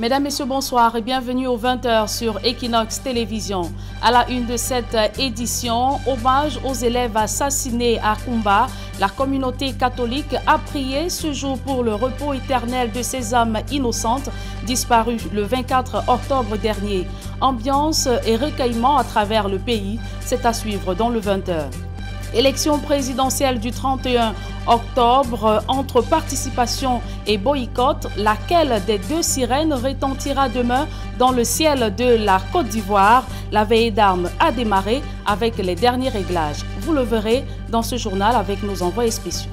Mesdames, Messieurs, bonsoir et bienvenue aux 20h sur Equinox Télévision. À la une de cette édition, hommage aux élèves assassinés à Kumba. La communauté catholique a prié ce jour pour le repos éternel de ces âmes innocentes disparues le 24 octobre dernier. Ambiance et recueillement à travers le pays, c'est à suivre dans le 20h. Élection présidentielle du 31 octobre, entre participation et boycott, laquelle des deux sirènes retentira demain dans le ciel de la Côte d'Ivoire. La veille d'armes a démarré avec les derniers réglages. Vous le verrez dans ce journal avec nos envoyés spéciaux.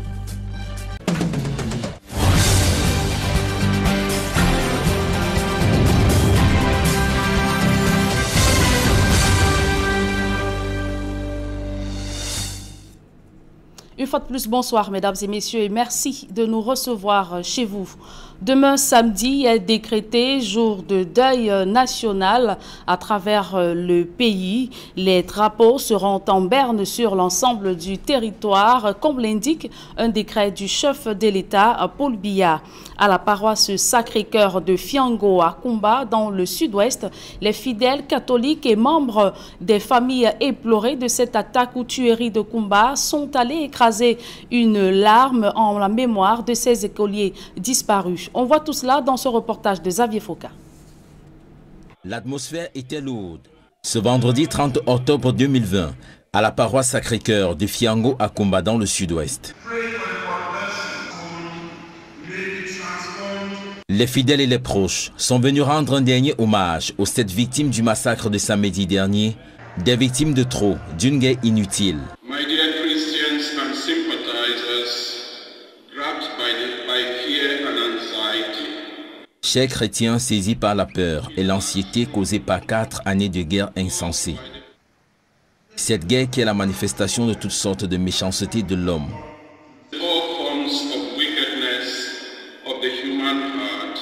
Une fois de plus, bonsoir mesdames et messieurs et merci de nous recevoir chez vous. Demain samedi est décrété jour de deuil national à travers le pays. Les drapeaux seront en berne sur l'ensemble du territoire, comme l'indique un décret du chef de l'État, Paul Biya. À la paroisse Sacré-Cœur de Fiango à Kumba, dans le sud-ouest, les fidèles catholiques et membres des familles éplorées de cette attaque ou tuerie de Kumba sont allés écraser une larme en la mémoire de ces écoliers disparus. On voit tout cela dans ce reportage de Xavier Foka. L'atmosphère était lourde. Ce vendredi 30 octobre 2020, à la paroisse Sacré-Cœur de Fiango à Kumba dans le sud-ouest. Les fidèles et les proches sont venus rendre un dernier hommage aux 7 victimes du massacre de samedi dernier, des victimes de trop d'une guerre inutile. My dear Christians and sympathizers, grabbed by fear and anxiety. Chers chrétiens saisis par la peur et l'anxiété causée par 4 années de guerre insensée. Cette guerre qui est la manifestation de toutes sortes de méchanceté de l'homme. All forms of wickedness of the human heart.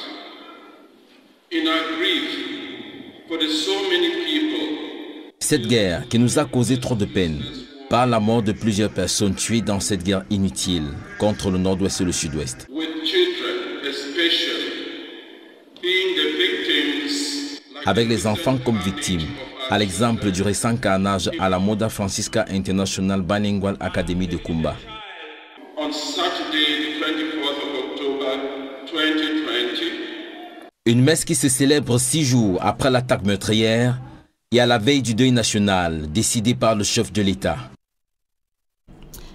In our grief for the so many people. Cette guerre qui nous a causé trop de peine par la mort de plusieurs personnes tuées dans cette guerre inutile contre le nord-ouest et le sud-ouest. Avec les enfants comme victimes, à l'exemple du récent carnage à la Moda Francisca International Bilingual Academy de Kumba. Une messe qui se célèbre 6 jours après l'attaque meurtrière et à la veille du deuil national décidé par le chef de l'État.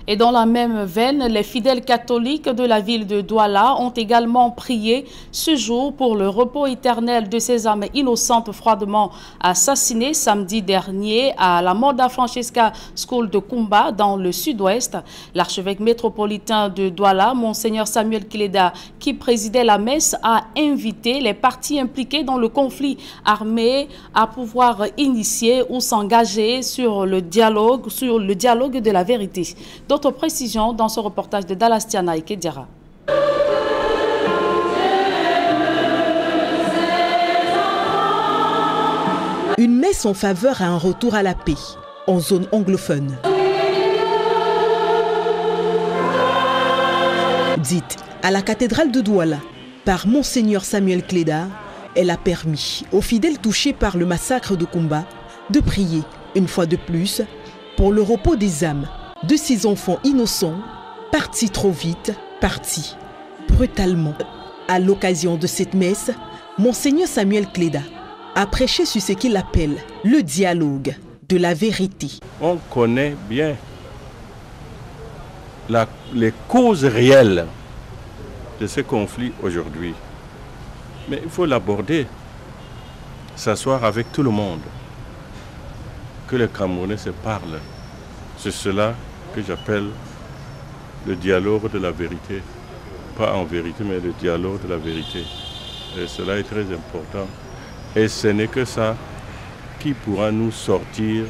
Et dans la même veine, les fidèles catholiques de la ville de Douala ont également prié ce jour pour le repos éternel de ces âmes innocentes froidement assassinées samedi dernier à la Moda Francisca School de Kumba dans le sud-ouest. L'archevêque métropolitain de Douala, Monseigneur Samuel Kileda, qui présidait la messe, a invité les parties impliquées dans le conflit armé à pouvoir initier ou s'engager sur le dialogue de la vérité. D'autres précisions dans ce reportage de Dalastiana et Kedjara. Une messe en faveur à un retour à la paix en zone anglophone. Dite à la cathédrale de Douala par Monseigneur Samuel Kileda, elle a permis aux fidèles touchés par le massacre de Kumba de prier une fois de plus pour le repos des âmes de ces enfants innocents, partis trop vite, partis brutalement. À l'occasion de cette messe, Monseigneur Samuel Kileda a prêché sur ce qu'il appelle le dialogue de la vérité. On connaît bien les causes réelles de ce conflit aujourd'hui. Mais il faut l'aborder, s'asseoir avec tout le monde, que les Camerounais se parlent. C'est cela que j'appelle le dialogue de la vérité. Pas en vérité, mais le dialogue de la vérité. Et cela est très important. Et ce n'est que ça qui pourra nous sortir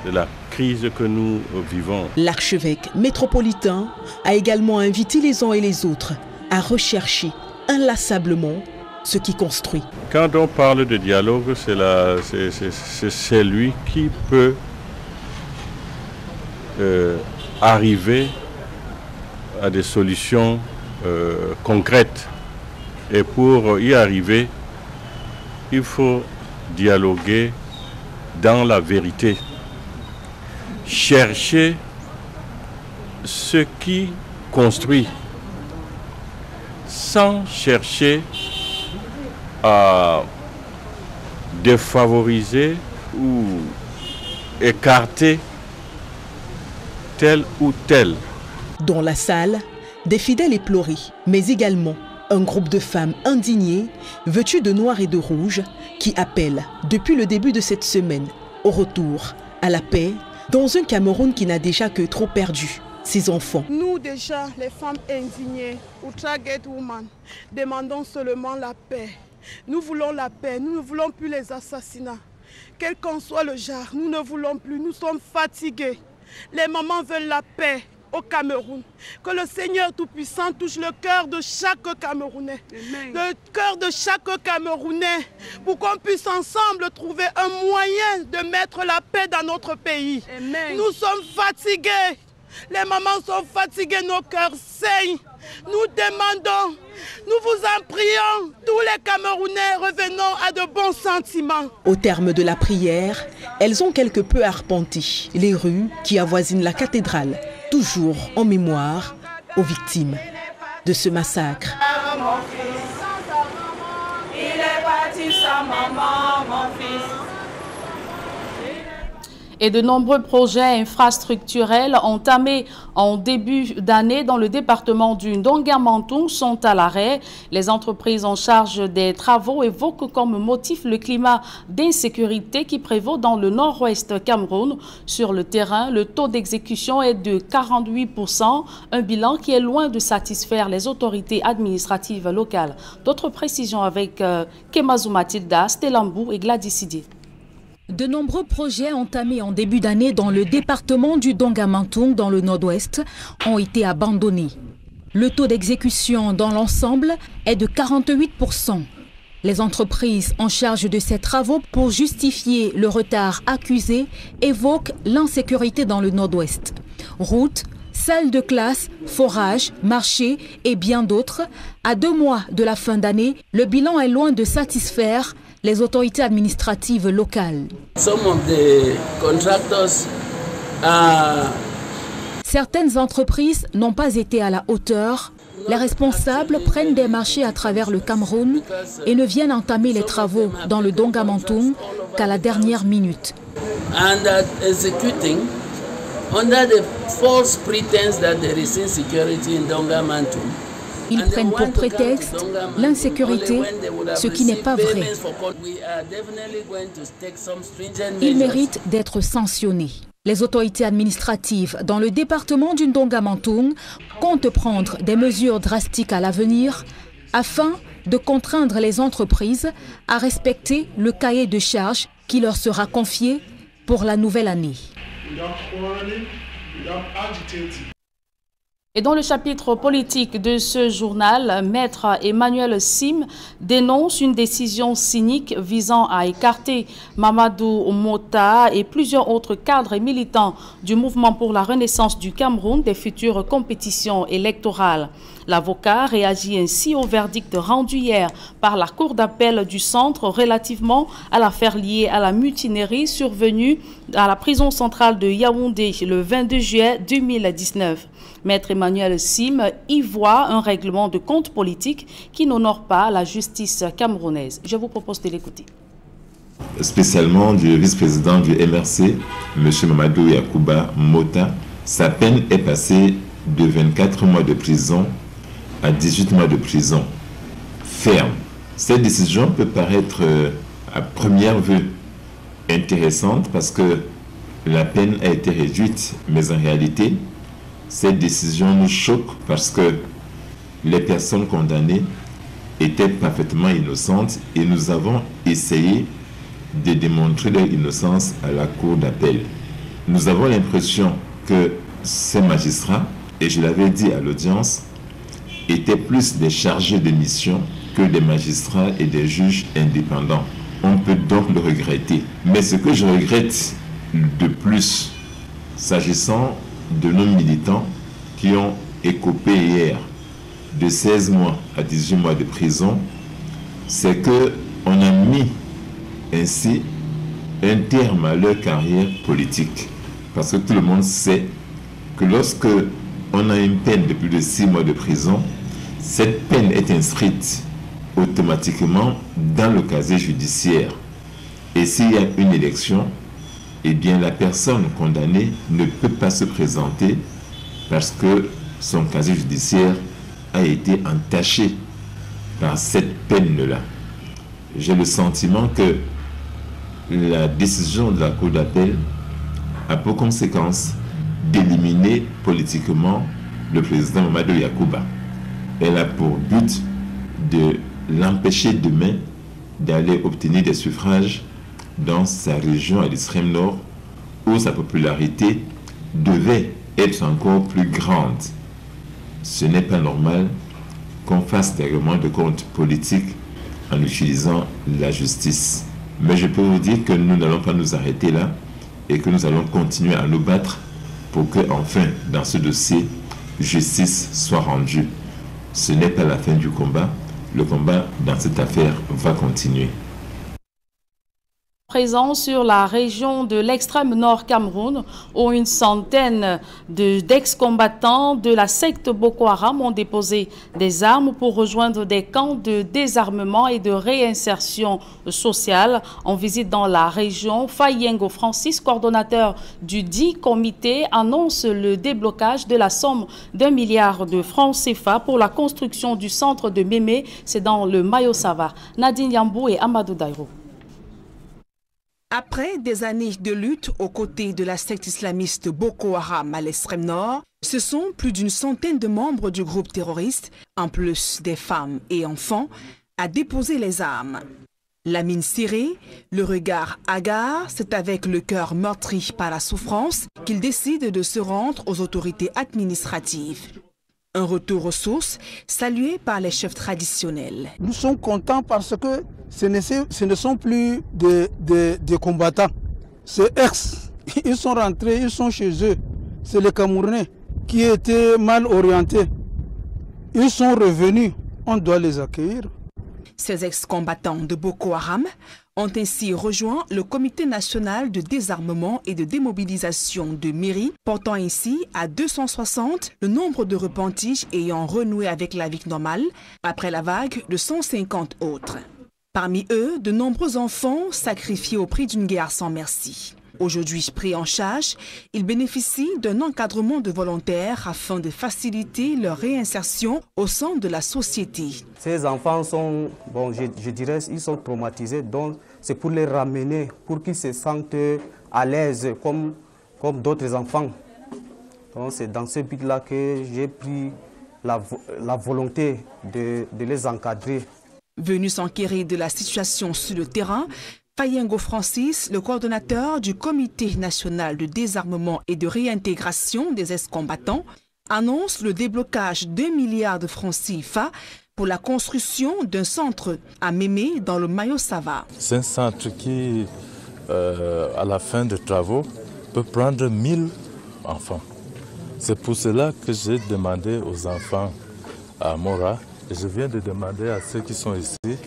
de la crise que nous vivons. L'archevêque métropolitain a également invité les uns et les autres à rechercher inlassablement ce qui construit. Quand on parle de dialogue, c'est celui qui peut arriver à des solutions concrètes. Et pour y arriver, il faut dialoguer dans la vérité. Chercher ce qui construit, sans chercher à défavoriser ou écarter tel ou tel. Dans la salle, des fidèles éplorés, mais également un groupe de femmes indignées, vêtues de noir et de rouge, qui appellent, depuis le début de cette semaine, au retour à la paix, dans un Cameroun qui n'a déjà que trop perdu ses enfants. Nous déjà, les femmes indignées, Ultra-Gate Women, demandons seulement la paix. Nous voulons la paix, nous ne voulons plus les assassinats. Quel qu'en soit le genre, nous ne voulons plus, nous sommes fatigués. Les mamans veulent la paix au Cameroun. Que le Seigneur Tout-Puissant touche le cœur de chaque Camerounais. Amen. Le cœur de chaque Camerounais, pour qu'on puisse ensemble trouver un moyen de mettre la paix dans notre pays. Amen. Nous sommes fatigués. Les mamans sont fatiguées, nos cœurs saignent. Nous demandons, nous vous en prions, tous les Camerounais, revenons à de bons sentiments. Au terme de la prière, elles ont quelque peu arpenté les rues qui avoisinent la cathédrale, toujours en mémoire aux victimes de ce massacre. Mon fils, il est parti sans maman, mon fils. Et de nombreux projets infrastructurels entamés en début d'année dans le département du Ndonga-Mantoung sont à l'arrêt. Les entreprises en charge des travaux évoquent comme motif le climat d'insécurité qui prévaut dans le nord-ouest Cameroun. Sur le terrain, le taux d'exécution est de 48%, un bilan qui est loin de satisfaire les autorités administratives locales. D'autres précisions avec Kemazou Matilda, Stellambou et Gladys Sidier. De nombreux projets entamés en début d'année dans le département du Ndonga-Mantoung, dans le nord-ouest, ont été abandonnés. Le taux d'exécution dans l'ensemble est de 48%. Les entreprises en charge de ces travaux, pour justifier le retard accusé, évoquent l'insécurité dans le nord-ouest. Routes, salles de classe, forages, marchés et bien d'autres. À 2 mois de la fin d'année, le bilan est loin de satisfaire les autorités administratives locales. Certaines entreprises n'ont pas été à la hauteur. Les responsables prennent des marchés à travers le Cameroun et ne viennent entamer les travaux dans le Ndonga-Mantoung qu'à la dernière minute. Ils prennent pour prétexte l'insécurité, ce qui n'est pas vrai. Ils méritent d'être sanctionnés. Les autorités administratives dans le département du Ndonga-Mantoung comptent prendre des mesures drastiques à l'avenir afin de contraindre les entreprises à respecter le cahier de charges qui leur sera confié pour la nouvelle année. Et dans le chapitre politique de ce journal, Maître Emmanuel Sim dénonce une décision cynique visant à écarter Mamadou Mota et plusieurs autres cadres et militants du mouvement pour la renaissance du Cameroun des futures compétitions électorales. L'avocat réagit ainsi au verdict rendu hier par la Cour d'appel du centre relativement à l'affaire liée à la mutinerie survenue à la prison centrale de Yaoundé le 22 juillet 2019. Maître Emmanuel Sim y voit un règlement de compte politique qui n'honore pas la justice camerounaise. Je vous propose de l'écouter. Spécialement du vice-président du MRC, M. Mamadou Yacouba Mota, sa peine est passée de 24 mois de prison à 18 mois de prison ferme. Cette décision peut paraître à première vue intéressante parce que la peine a été réduite, mais en réalité, cette décision nous choque parce que les personnes condamnées étaient parfaitement innocentes et nous avons essayé de démontrer leur innocence à la cour d'appel. Nous avons l'impression que ces magistrats, et je l'avais dit à l'audience, étaient plus des chargés de mission que des magistrats et des juges indépendants. On peut donc le regretter. Mais ce que je regrette de plus, s'agissant de nos militants qui ont écopé hier de 16 mois à 18 mois de prison, c'est que on a mis ainsi un terme à leur carrière politique. Parce que tout le monde sait que lorsque on a une peine de plus de 6 mois de prison, cette peine est inscrite automatiquement dans le casier judiciaire. Et s'il y a une élection, eh bien la personne condamnée ne peut pas se présenter parce que son casier judiciaire a été entaché par cette peine-là. J'ai le sentiment que la décision de la Cour d'appel a pour conséquence d'éliminer politiquement le président Mamadou Yacouba. Elle a pour but de l'empêcher demain d'aller obtenir des suffrages dans sa région à l'extrême nord où sa popularité devait être encore plus grande. Ce n'est pas normal qu'on fasse des règlements de compte politiques en utilisant la justice. Mais je peux vous dire que nous n'allons pas nous arrêter là et que nous allons continuer à nous battre pour que, enfin, dans ce dossier, justice soit rendue. Ce n'est pas la fin du combat. Le combat dans cette affaire va continuer. Présent sur la région de l'extrême nord Cameroun, où une centaine d'ex-combattants de la secte Boko Haram ont déposé des armes pour rejoindre des camps de désarmement et de réinsertion sociale. En visite dans la région, Fayengo Francis, coordonnateur du dit comité, annonce le déblocage de la somme d'1 milliard de francs CFA pour la construction du centre de Mémé. C'est dans le Mayo-Sava. Nadine Yambou et Amadou Dairo. Après des années de lutte aux côtés de la secte islamiste Boko Haram à l'extrême nord, ce sont plus d'une centaine de membres du groupe terroriste, en plus des femmes et enfants, à déposer les armes. La mine serrée, le regard hagard, c'est avec le cœur meurtri par la souffrance qu'il décide de se rendre aux autorités administratives. Un retour aux sources salué par les chefs traditionnels. Nous sommes contents parce que ce ne sont plus des combattants. C'est ex. Ils sont rentrés, ils sont chez eux. C'est les Camerounais qui étaient mal orientés. Ils sont revenus. On doit les accueillir. Ces ex-combattants de Boko Haram ont ainsi rejoint le Comité national de désarmement et de démobilisation de Miri, portant ainsi à 260 le nombre de repentis ayant renoué avec la vie normale après la vague de 150 autres. Parmi eux, de nombreux enfants sacrifiés au prix d'une guerre sans merci. Aujourd'hui pris en charge, ils bénéficient d'un encadrement de volontaires afin de faciliter leur réinsertion au sein de la société. Ces enfants sont, je dirais, ils sont traumatisés, donc c'est pour les ramener, pour qu'ils se sentent à l'aise comme d'autres enfants. Donc c'est dans ce but-là que j'ai pris la volonté de les encadrer. Venu s'enquérir de la situation sur le terrain, Fayengo Francis, le coordonnateur du Comité national de désarmement et de réintégration des ex-combattants, annonce le déblocage d'1 milliard de francs CFA pour la construction d'un centre à Mémé dans le Mayo-Sava. C'est un centre qui, à la fin des travaux, peut prendre 1000 enfants. C'est pour cela que j'ai demandé aux enfants à Mora, et je viens de demander à ceux qui sont ici,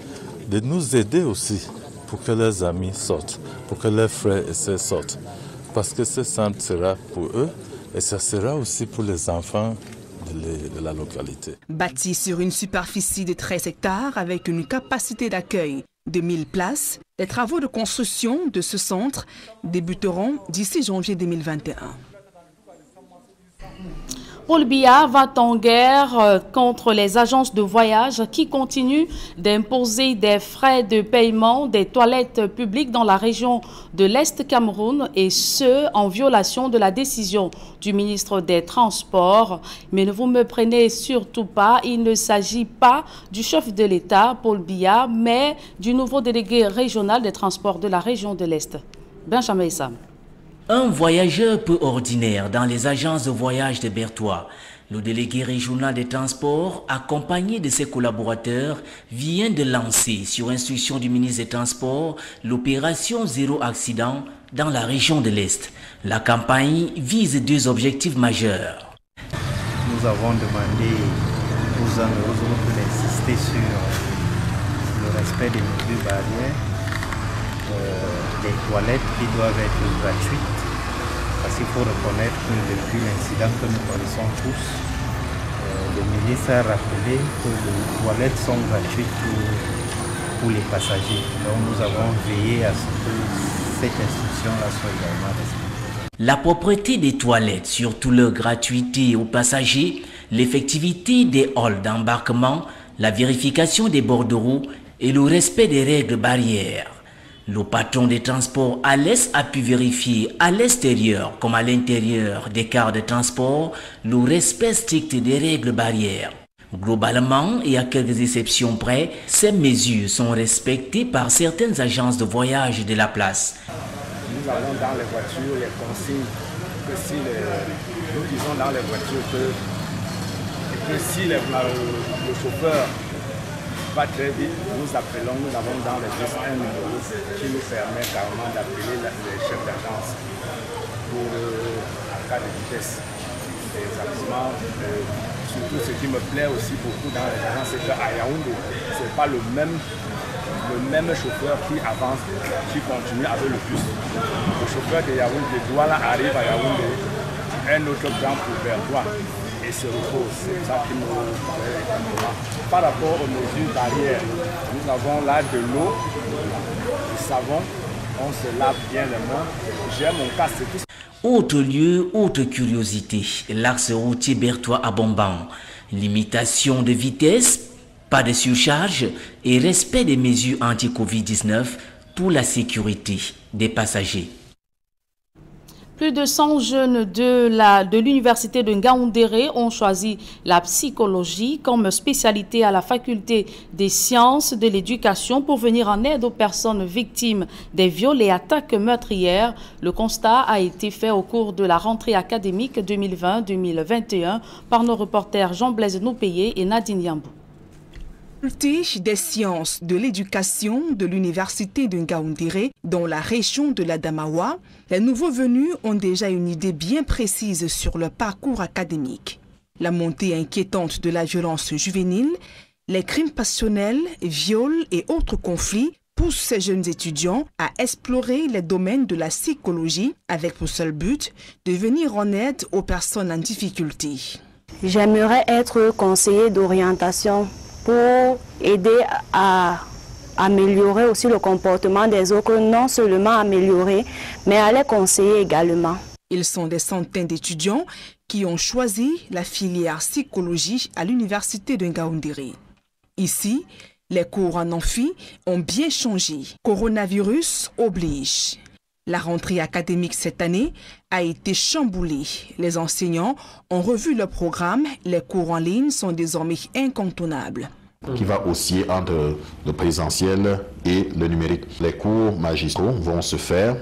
de nous aider aussi pour que leurs amis sortent, pour que leurs frères et sœurs sortent. Parce que ce centre sera pour eux et ça sera aussi pour les enfants de la localité. Bâti sur une superficie de 13 hectares avec une capacité d'accueil de 1000 places, les travaux de construction de ce centre débuteront d'ici janvier 2021. Paul Biya va en guerre contre les agences de voyage qui continuent d'imposer des frais de paiement des toilettes publiques dans la région de l'Est Cameroun et ce, en violation de la décision du ministre des Transports. Mais ne vous me prenez surtout pas, il ne s'agit pas du chef de l'État, Paul Biya, mais du nouveau délégué régional des transports de la région de l'Est, Benjamin Issam. Un voyageur peu ordinaire dans les agences de voyage de Bertois. Le délégué régional des transports, accompagné de ses collaborateurs, vient de lancer, sur instruction du ministre des Transports, l'opération Zéro Accident dans la région de l'Est. La campagne vise 2 objectifs majeurs. Nous avons demandé aux autres d'insister sur le le respect des mesures barrières, des toilettes qui doivent être gratuites. Parce qu'il faut reconnaître que depuis l'incident que nous connaissons tous, le ministre a rappelé que les toilettes sont gratuites pour les passagers. Donc nous avons veillé à ce que cette instruction-là soit également respectée. La propreté des toilettes, surtout leur gratuité aux passagers, l'effectivité des halls d'embarquement, la vérification des bordereaux et le respect des règles barrières. Le patron des transports à l'Est a pu vérifier à l'extérieur comme à l'intérieur des cars de transport le respect strict des règles barrières. Globalement, et à quelques exceptions près, ces mesures sont respectées par certaines agences de voyage de la place. Nous avons dans les voitures les consignes que si nous disons dans les voitures que si le chauffeur va très vite, nous appelons, nous avons dans les bus un numéro qui nous permet carrément d'appeler les chefs d'agence pour en cas de vitesse. Exactement. Surtout ce qui me plaît aussi beaucoup dans les agences, c'est qu'à Yaoundé, ce n'est pas le même chauffeur qui avance, qui continue avec le bus. Le chauffeur de Yaoundé, Douala arrive à Yaoundé, un autre grand pour Berdois et se repose. C'est ça qui nous fait énormément. Par rapport aux mesures barrières, nous avons là de l'eau, du savon, on se lave bien les mains. J'ai mon casque. Autre lieu, autre curiosité, l'axe routier Bertois à Bomban. Limitation de vitesse, pas de surcharge et respect des mesures anti-Covid-19 pour la sécurité des passagers. Plus de 100 jeunes de l'université de Ngaoundéré ont choisi la psychologie comme spécialité à la faculté des sciences de l'éducation pour venir en aide aux personnes victimes des viols et attaques meurtrières. Le constat a été fait au cours de la rentrée académique 2020-2021 par nos reporters Jean-Blaise Noupéé et Nadine Yambou. Faculté des sciences de l'éducation de l'université de Ngaoundéré, dans la région de l'Adamawa, les nouveaux venus ont déjà une idée bien précise sur leur parcours académique. La montée inquiétante de la violence juvénile, les crimes passionnels, viols et autres conflits poussent ces jeunes étudiants à explorer les domaines de la psychologie avec pour seul but de venir en aide aux personnes en difficulté. J'aimerais être conseiller d'orientation pour aider à améliorer aussi le comportement des autres, non seulement améliorer, mais à les conseiller également. Ils sont des centaines d'étudiants qui ont choisi la filière psychologie à l'université de Ngaoundéré. Ici, les cours en amphi ont bien changé. Coronavirus oblige. La rentrée académique cette année a été chamboulée. Les enseignants ont revu le programme. Les cours en ligne sont désormais incontournables. Qui va osciller entre le présentiel et le numérique. Les cours magistraux vont se faire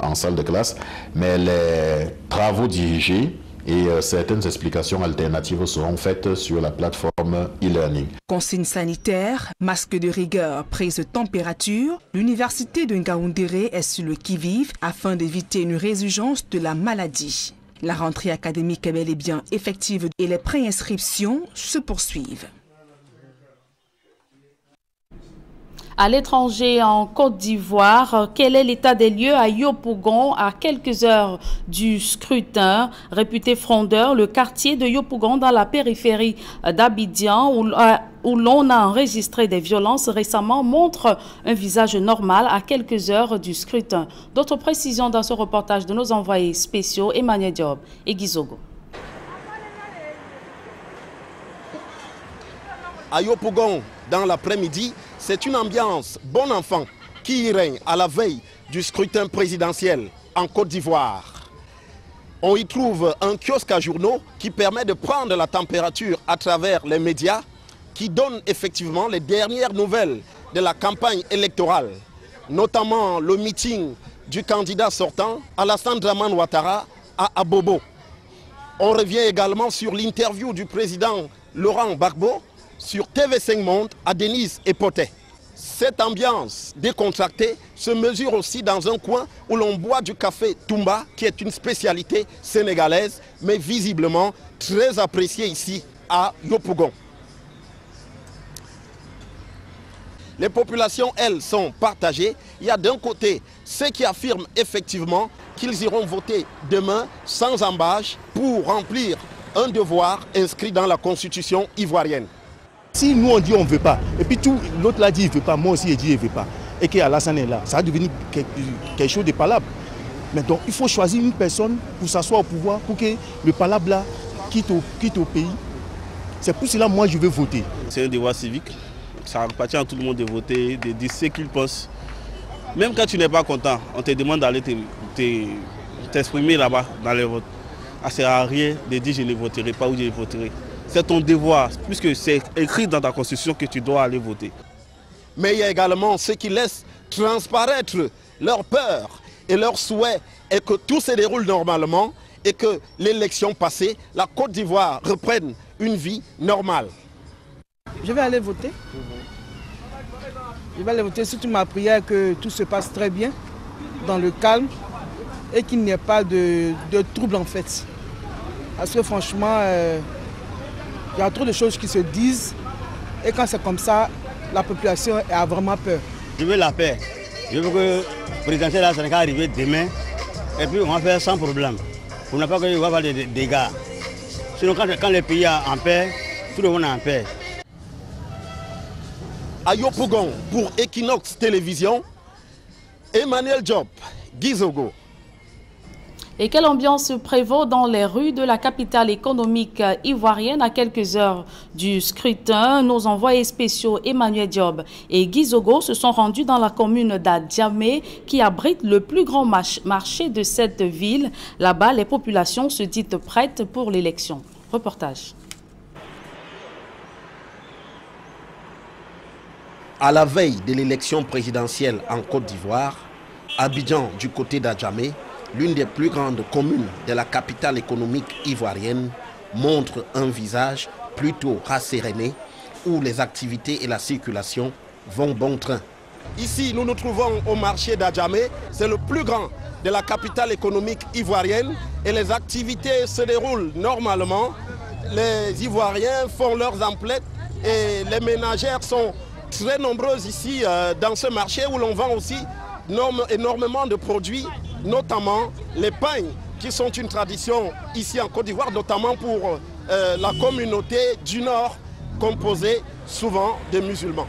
en salle de classe, mais les travaux dirigés et certaines explications alternatives seront faites sur la plateforme e-learning. Consignes sanitaires, masques de rigueur, prise de température, l'université de Ngaoundéré est sur le qui-vive afin d'éviter une résurgence de la maladie. La rentrée académique est bel et bien effective et les préinscriptions se poursuivent. À l'étranger, en Côte d'Ivoire, quel est l'état des lieux à Yopougon à quelques heures du scrutin? Réputé frondeur, le quartier de Yopougon dans la périphérie d'Abidjan où l'on a enregistré des violences récemment montre un visage normal à quelques heures du scrutin. D'autres précisions dans ce reportage de nos envoyés spéciaux Emmanuel Diop et Gizogo. À Yopougon, dans l'après-midi, c'est une ambiance bon enfant qui y règne à la veille du scrutin présidentiel en Côte d'Ivoire. On y trouve un kiosque à journaux qui permet de prendre la température à travers les médias qui donnent effectivement les dernières nouvelles de la campagne électorale, notamment le meeting du candidat sortant Alassane Dramane Ouattara à Abobo. On revient également sur l'interview du président Laurent Gbagbo sur TV5 Monde à Denise et Potet. Cette ambiance décontractée se mesure aussi dans un coin où l'on boit du café Toumba, qui est une spécialité sénégalaise, mais visiblement très appréciée ici à Yopougon. Les populations, elles, sont partagées. Il y a d'un côté ceux qui affirment effectivement qu'ils iront voter demain sans embâche pour remplir un devoir inscrit dans la constitution ivoirienne. Si nous on dit on ne veut pas, et puis l'autre là dit il ne veut pas, moi aussi il dit il ne veut pas, et qu'Alassane est là, ça va devenir quelque chose de palable. Mais donc il faut choisir une personne pour s'asseoir au pouvoir, pour que le palable là quitte au pays. C'est pour cela moi je veux voter. C'est un devoir civique, ça appartient à tout le monde de voter, de dire ce qu'il pense. Même quand tu n'es pas content, on te demande d'aller t'exprimer là-bas dans les votes. Ça ne sert à rien de dire je ne voterai pas ou je voterai. C'est ton devoir, puisque c'est écrit dans ta constitution que tu dois aller voter. Mais il y a également ceux qui laissent transparaître leur peur et leur souhait et que tout se déroule normalement et que l'élection passée, la Côte d'Ivoire reprenne une vie normale. Je vais aller voter. Je vais aller voter surtout ma prière que tout se passe très bien, dans le calme et qu'il n'y ait pas de troubles en fait. Parce que franchement, il y a trop de choses qui se disent et quand c'est comme ça, la population a vraiment peur. Je veux la paix. Je veux que le présidentiel de la Sénégal arrive demain et puis on va faire sans problème. Pour ne pas qu'il y ait avoir des dégâts. Sinon quand le pays est en paix, tout le monde est en paix. À Yopougon pour Equinox Télévision, Emmanuel Diop, Gizogo. Et quelle ambiance prévaut dans les rues de la capitale économique ivoirienne à quelques heures du scrutin? Nos envoyés spéciaux Emmanuel Diop et Gizogo se sont rendus dans la commune d'Adjamé qui abrite le plus grand marché de cette ville. Là-bas, les populations se disent prêtes pour l'élection. Reportage. À la veille de l'élection présidentielle en Côte d'Ivoire, Abidjan du côté d'Adjamé, l'une des plus grandes communes de la capitale économique ivoirienne, montre un visage plutôt rasséréné où les activités et la circulation vont bon train. Ici, nous nous trouvons au marché d'Adjamé, c'est le plus grand de la capitale économique ivoirienne et les activités se déroulent normalement. Les Ivoiriens font leurs emplettes et les ménagères sont très nombreuses ici dans ce marché où l'on vend aussi énormément de produits, notamment les pagnes qui sont une tradition ici en Côte d'Ivoire, notamment pour la communauté du Nord composée souvent de musulmans.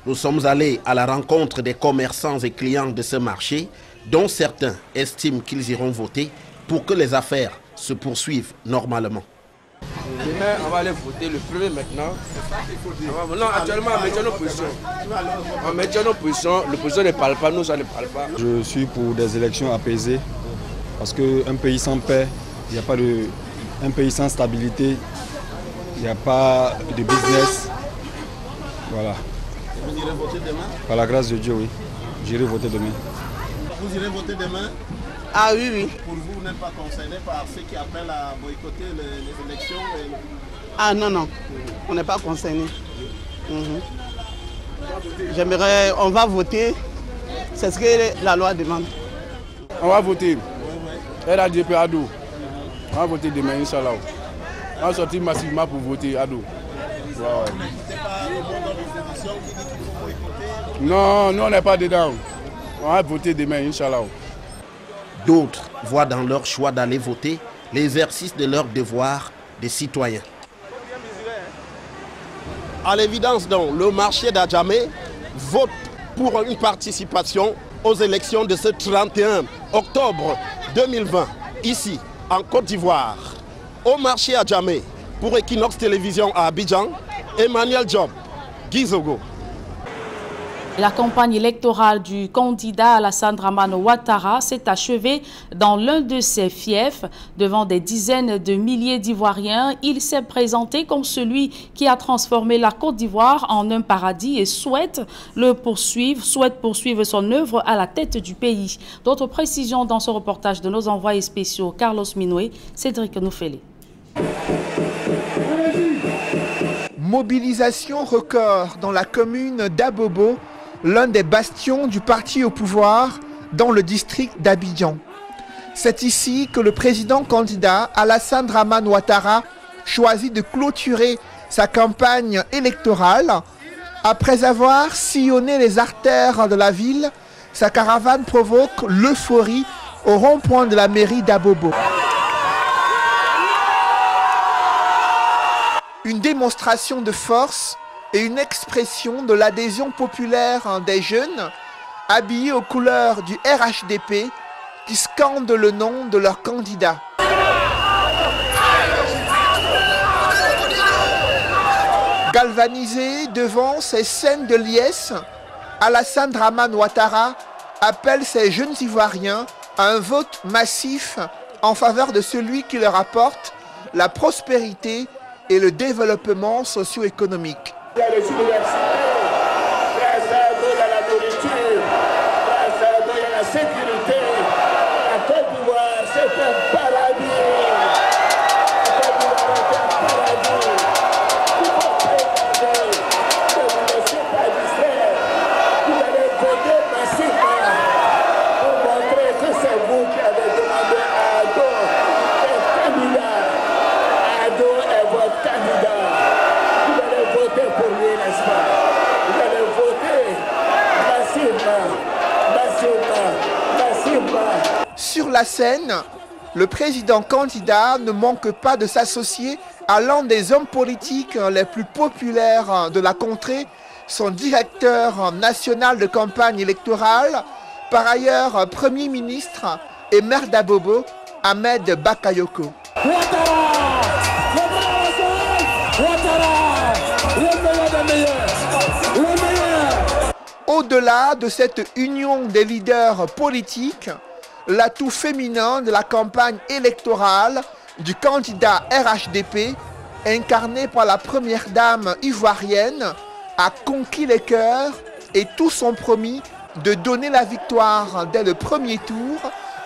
Nous sommes allés à la rencontre des commerçants et clients de ce marché, dont certains estiment qu'ils iront voter pour que les affaires se poursuivent normalement. Demain, on va aller voter le premier maintenant. Non, actuellement, on maintient nos positions. On maintient nos positions. L'opposition ne parle pas, nous, ça ne parle pas. Je suis pour des élections apaisées. Parce qu'un pays sans paix, il n'y a pas de... Un pays sans stabilité, il n'y a pas de business. Voilà. Vous irez voter demain? Par la grâce de Dieu, oui. J'irai voter demain. Vous irez voter demain? Ah oui, oui. Pour vous, vous n'êtes pas concerné par ceux qui appellent à boycotter les élections Ah non, non. On n'est pas concerné. J'aimerais, on va voter. C'est ce que la loi demande. On va voter. RADP Ado. On va voter demain, Inch'Allah. On va sortir massivement pour voter Ado. Non, nous on n'est pas dedans. On va voter demain, Inch'Allah. D'autres voient dans leur choix d'aller voter l'exercice de leur devoir de citoyens. À l'évidence donc, le marché d'Adjamé vote pour une participation aux élections de ce 31 octobre 2020, ici en Côte d'Ivoire. Au marché d'Adjamé, pour Equinox Télévision à Abidjan, Emmanuel Diop, Gizogo. La campagne électorale du candidat Alassane Dramane Ouattara s'est achevée dans l'un de ses fiefs. Devant des dizaines de milliers d'Ivoiriens, il s'est présenté comme celui qui a transformé la Côte d'Ivoire en un paradis et souhaite poursuivre son œuvre à la tête du pays. D'autres précisions dans ce reportage de nos envoyés spéciaux Carlos Minoué, Cédric Noufélé. Mobilisation record dans la commune d'Abobo, l'un des bastions du parti au pouvoir dans le district d'Abidjan. C'est ici que le président candidat Alassane Dramane Ouattara choisit de clôturer sa campagne électorale. Après avoir sillonné les artères de la ville, sa caravane provoque l'euphorie au rond-point de la mairie d'Abobo. Une démonstration de force et une expression de l'adhésion populaire des jeunes habillés aux couleurs du RHDP qui scandent le nom de leur candidat. Galvanisé devant ces scènes de liesse, Alassane Dramane Ouattara appelle ces jeunes Ivoiriens à un vote massif en faveur de celui qui leur apporte la prospérité et le développement socio-économique. Il y a les universités, grâce à nous, il y a la nourriture, grâce à nous, il y a la sécurité. La Côte d'Ivoire, c'est un paradis. La Côte d'Ivoire est un paradis. Il faut préserver, ne vous laissez pas distraire. Vous allez voter massivement pour montrer que c'est vous qui avez demandé à Ado d'être candidat. Ado est votre candidat. Vous allez voter pour lui, n'est-ce pas? Vous allez voter massivement, massivement, massivement. Sur la scène, le président candidat ne manque pas de s'associer à l'un des hommes politiques les plus populaires de la contrée, son directeur national de campagne électorale, par ailleurs Premier ministre et maire d'Abobo, Ahmed Bakayoko. Au-delà de cette union des leaders politiques, l'atout féminin de la campagne électorale du candidat RHDP, incarné par la première dame ivoirienne, a conquis les cœurs et tous ont promis de donner la victoire dès le premier tour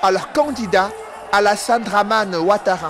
à leur candidat Alassane Dramane Ouattara.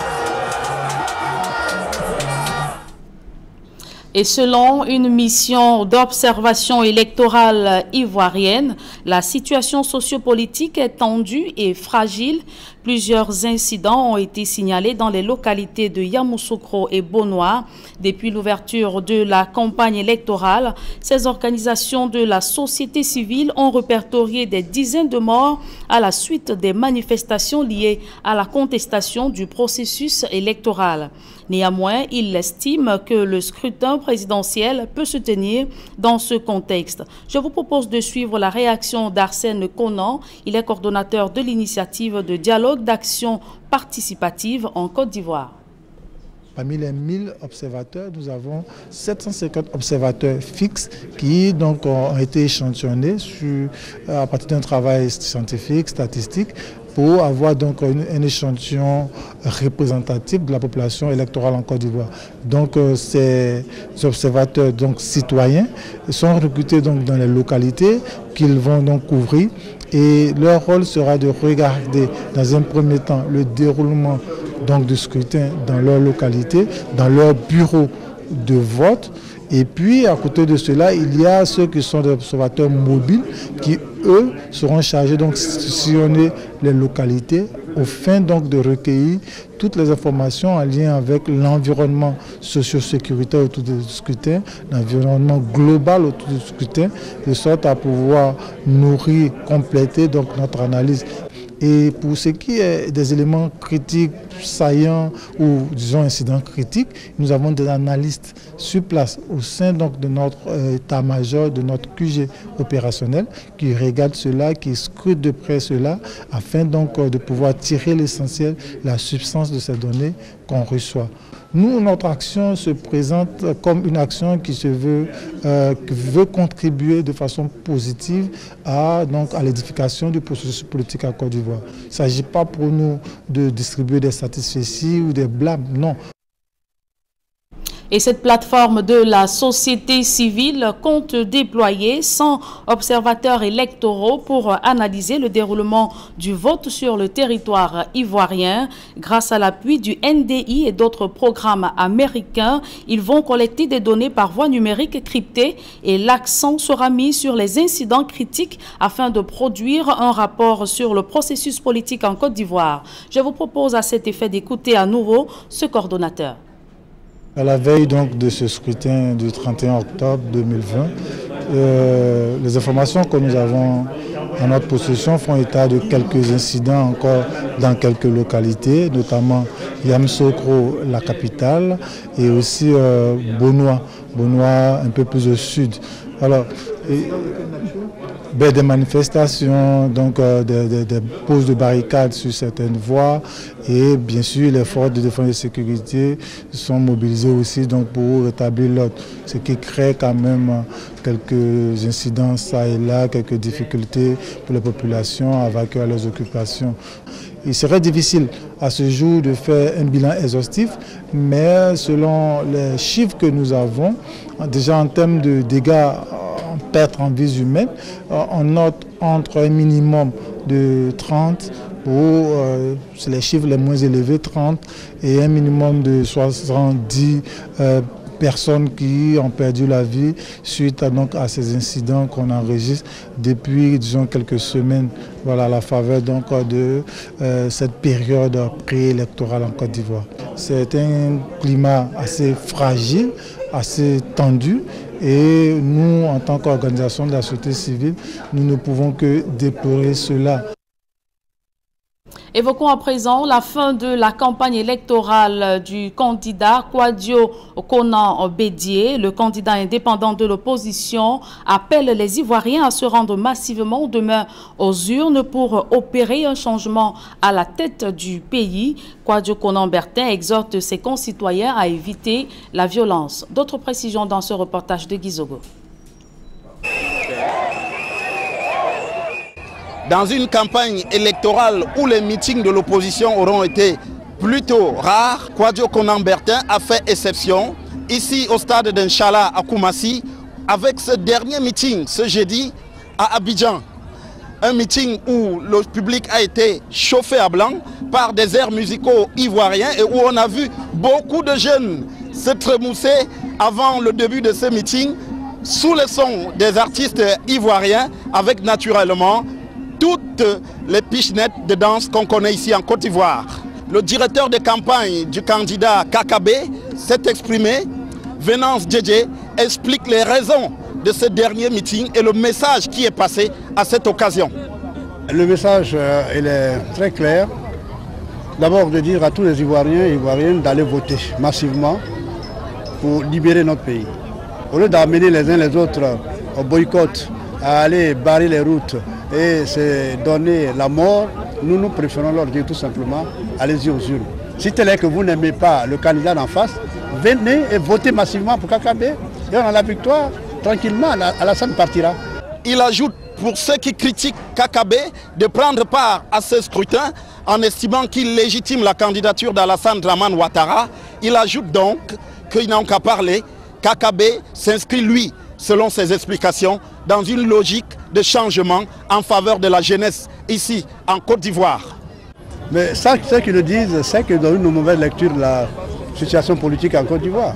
Et selon une mission d'observation électorale ivoirienne, la situation sociopolitique est tendue et fragile. Plusieurs incidents ont été signalés dans les localités de Yamoussoukro et Bonois. Depuis l'ouverture de la campagne électorale, ces organisations de la société civile ont répertorié des dizaines de morts à la suite des manifestations liées à la contestation du processus électoral. Néanmoins, il estime que le scrutin présidentiel peut se tenir dans ce contexte. Je vous propose de suivre la réaction d'Arsène Conan. Il est coordonnateur de l'initiative de dialogue d'action participative en Côte d'Ivoire. Parmi les 1000 observateurs, nous avons 750 observateurs fixes qui donc ont été échantillonnés à partir d'un travail scientifique, statistique, pour avoir donc un échantillon représentatif de la population électorale en Côte d'Ivoire. Donc ces observateurs donc citoyens sont recrutés donc dans les localités qu'ils vont donc couvrir et leur rôle sera de regarder dans un premier temps le déroulement donc du scrutin dans leur localité, dans leur bureau de vote. Et puis, à côté de cela, il y a ceux qui sont des observateurs mobiles qui, eux, seront chargés donc de sillonner les localités au fin donc de recueillir toutes les informations en lien avec l'environnement socio-sécuritaire autour du scrutin, l'environnement global autour du scrutin, de sorte à pouvoir nourrir, compléter donc notre analyse. Et pour ce qui est des éléments critiques, saillants ou disons incidents critiques, nous avons des analystes sur place au sein donc de notre état-major, de notre QG opérationnel qui regardent cela, qui scrutent de près cela afin donc de pouvoir tirer l'essentiel, la substance de ces données qu'on reçoit. Nous, notre action se présente comme une action qui veut contribuer de façon positive à l'édification du processus politique en Côte d'Ivoire. Il ne s'agit pas pour nous de distribuer des satisfecits ou des blâmes, non. Et cette plateforme de la société civile compte déployer 100 observateurs électoraux pour analyser le déroulement du vote sur le territoire ivoirien. Grâce à l'appui du NDI et d'autres programmes américains, ils vont collecter des données par voie numérique cryptée et l'accent sera mis sur les incidents critiques afin de produire un rapport sur le processus politique en Côte d'Ivoire. Je vous propose à cet effet d'écouter à nouveau ce coordonnateur. À la veille donc de ce scrutin du 31 octobre 2020, les informations que nous avons en notre possession font état de quelques incidents encore dans quelques localités, notamment Yamoussoukro, la capitale, et aussi Bonoua un peu plus au sud. Alors, des manifestations, donc des poses de barricades sur certaines voies, et bien sûr les forces de défense et de sécurité sont mobilisées aussi donc, pour rétablir l'ordre, ce qui crée quand même quelques incidents ça et là, quelques difficultés pour les populations à vainquer leurs occupations. Il serait difficile à ce jour de faire un bilan exhaustif, mais selon les chiffres que nous avons, déjà en termes de dégâts en perte en vies humaines, on note entre un minimum de 30 ou c'est les chiffres les moins élevés, 30 et un minimum de 70 personnes qui ont perdu la vie suite à ces incidents qu'on enregistre depuis disons quelques semaines, voilà, à la faveur donc de cette période préélectorale en Côte d'Ivoire. C'est un climat assez fragile, assez tendu, et nous, en tant qu'organisation de la société civile, nous ne pouvons que déplorer cela. Évoquons à présent la fin de la campagne électorale du candidat Kouadio Konan Bédié. Le candidat indépendant de l'opposition appelle les Ivoiriens à se rendre massivement demain aux urnes pour opérer un changement à la tête du pays. Kouadio Konan Bertin exhorte ses concitoyens à éviter la violence. D'autres précisions dans ce reportage de Gizogo. Dans une campagne électorale où les meetings de l'opposition auront été plutôt rares, Kouadio Konan Bertin a fait exception ici au stade d'Inchallah à Koumassi avec ce dernier meeting ce jeudi à Abidjan. Un meeting où le public a été chauffé à blanc par des airs musicaux ivoiriens et où on a vu beaucoup de jeunes se trémousser avant le début de ce meeting sous le son des artistes ivoiriens avec naturellement toutes les pichenettes de danse qu'on connaît ici en Côte d'Ivoire. Le directeur de campagne du candidat Kakabé s'est exprimé. Venance Djedje explique les raisons de ce dernier meeting et le message qui est passé à cette occasion. Le message il est très clair. D'abord de dire à tous les Ivoiriens et Ivoiriennes d'aller voter massivement pour libérer notre pays. Au lieu d'amener les uns les autres au boycott, à aller barrer les routes et se donner la mort, nous préférons leur dire tout simplement, allez-y aux urnes. Si tel est que vous n'aimez pas le candidat d'en face, venez et votez massivement pour Kakabé. Et on a la victoire, tranquillement, Alassane partira. Il ajoute pour ceux qui critiquent Kakabé de prendre part à ce scrutin en estimant qu'il légitime la candidature d'Alassane Dramane Ouattara. Il ajoute donc qu'il n'a qu'à parler. Kakabé s'inscrit, lui, selon ses explications, dans une logique de changement en faveur de la jeunesse ici, en Côte d'Ivoire. Mais ça, ce qu'ils le disent, c'est qu'ils ont une mauvaise lecture de la situation politique en Côte d'Ivoire.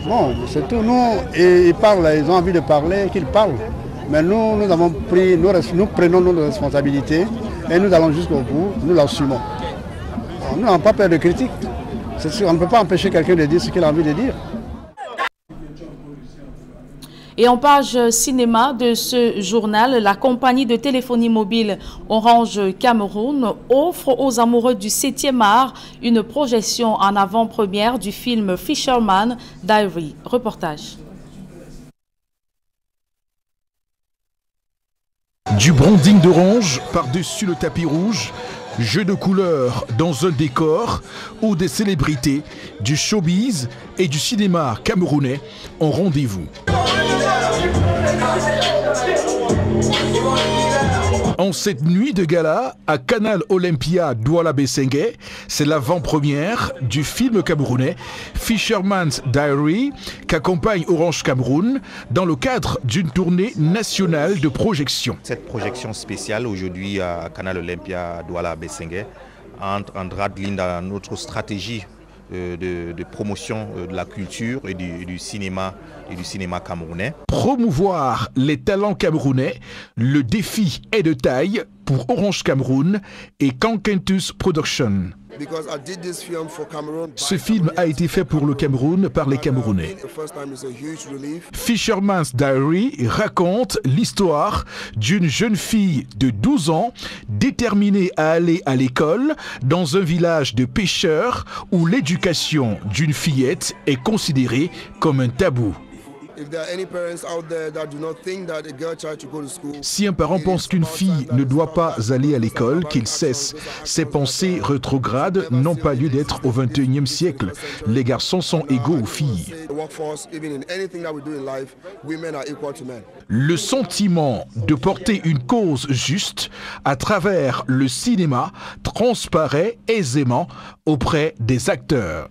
Bon, c'est tout. Nous, ils parlent, ils ont envie de parler, qu'ils parlent. Mais nous prenons nos responsabilités et nous allons jusqu'au bout, nous l'assumons. Nous n'avons pas peur de critique. On ne peut pas empêcher quelqu'un de dire ce qu'il a envie de dire. Et en page cinéma de ce journal, la compagnie de téléphonie mobile Orange Cameroun offre aux amoureux du 7e art une projection en avant-première du film Fisherman Diary. Reportage. Du branding d'Orange par-dessus le tapis rouge, jeu de couleurs dans un décor où des célébrités du showbiz et du cinéma camerounais ont rendez-vous. En cette nuit de gala à Canal Olympia Douala Bessengue, c'est l'avant-première du film camerounais Fisherman's Diary qu'accompagne Orange Cameroun dans le cadre d'une tournée nationale de projection. Cette projection spéciale aujourd'hui à Canal Olympia Douala Bessengue entre en droite ligne dans notre stratégie de promotion de la culture et du cinéma camerounais. Promouvoir les talents camerounais, le défi est de taille pour Orange Cameroun et Kankentus Production. Ce film a été fait pour le Cameroun par les Camerounais. Fisherman's Diary raconte l'histoire d'une jeune fille de 12 ans déterminée à aller à l'école dans un village de pêcheurs où l'éducation d'une fillette est considérée comme un tabou. Si un parent pense qu'une fille ne doit pas aller à l'école, qu'il cesse. Ces pensées rétrogrades n'ont pas lieu d'être au XXIe siècle. Les garçons sont égaux aux filles. Le sentiment de porter une cause juste à travers le cinéma transparaît aisément auprès des acteurs.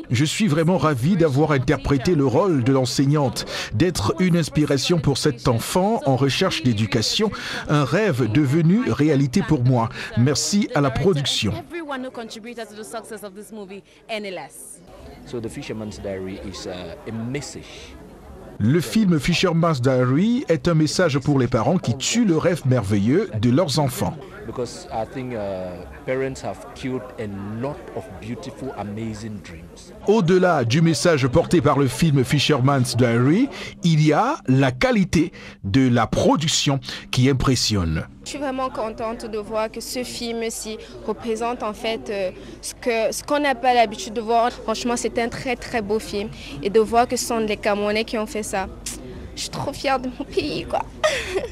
Je suis vraiment ravi d'avoir interprété le rôle de l'enseignante, d'être une inspiration pour cet enfant en recherche d'éducation, un rêve devenu réalité pour moi. Merci à la production. Le film Fisherman's Diary est un message pour les parents qui tuent le rêve merveilleux de leurs enfants. Au-delà du message porté par le film Fisherman's Diary, il y a la qualité de la production qui impressionne. Je suis vraiment contente de voir que ce film-ci représente en fait ce qu'on n'a pas l'habitude de voir. Franchement, c'est un très très beau film. Et de voir que ce sont les Camerounais qui ont fait ça, je suis trop fière de mon pays, quoi.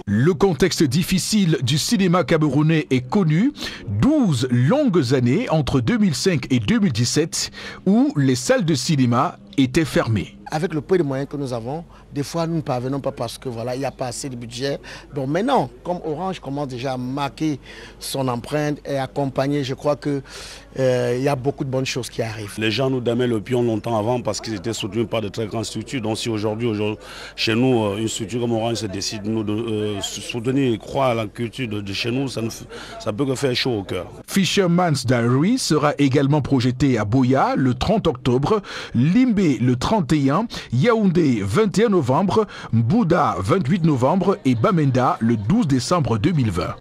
Le contexte difficile du cinéma camerounais est connu. 12 longues années entre 2005 et 2017 où les salles de cinéma étaient fermées. Avec le peu de moyens que nous avons, des fois nous ne parvenons pas parce que voilà, il n'y a pas assez de budget. Donc maintenant, comme Orange commence déjà à marquer son empreinte et accompagner, je crois qu'il y a beaucoup de bonnes choses qui arrivent. Les gens nous damaient le pion longtemps avant parce qu'ils étaient soutenus par de très grandes structures. Donc si aujourd'hui, chez nous, une structure comme Orange se décide de soutenir et croire à la culture de chez nous, ça peut que faire chaud au cœur. Fisherman's Diary sera également projeté à Boya le 30 octobre, Limbé le 31, Yaoundé 21 novembre, Mbouda 28 novembre et Bamenda le 12 décembre 2020.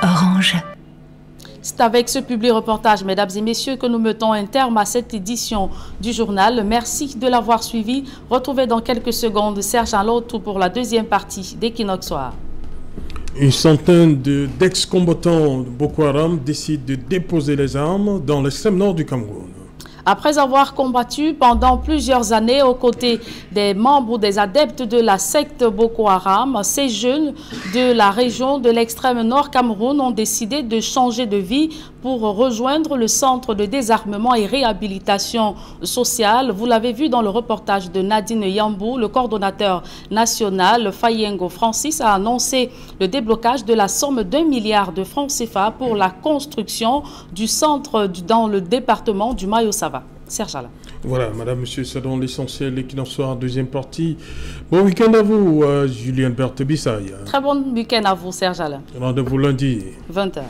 Orange. C'est avec ce public reportage, mesdames et messieurs, que nous mettons un terme à cette édition du journal. Merci de l'avoir suivi. Retrouvez dans quelques secondes Serge Alotou pour la deuxième partie d'Equinox Soir. Une centaine d'ex-combattants de Boko Haram décident de déposer les armes dans l'extrême nord du Cameroun. Après avoir combattu pendant plusieurs années aux côtés des membres ou des adeptes de la secte Boko Haram, ces jeunes de la région de l'extrême nord Cameroun ont décidé de changer de vie pour rejoindre le centre de désarmement et réhabilitation sociale. Vous l'avez vu dans le reportage de Nadine Yambou, le coordonnateur national Fayengo Francis a annoncé le déblocage de la somme d'1 milliard de francs CFA pour la construction du centre dans le département du Mayo-Sava. Serge Alain. Voilà, madame, monsieur, c'est dans l'essentiel l'Equinox Soir, deuxième partie. Bon week-end à vous, Julien Berthe Bissaï. Très bon week-end à vous, Serge Alain. Rendez-vous lundi. 20h.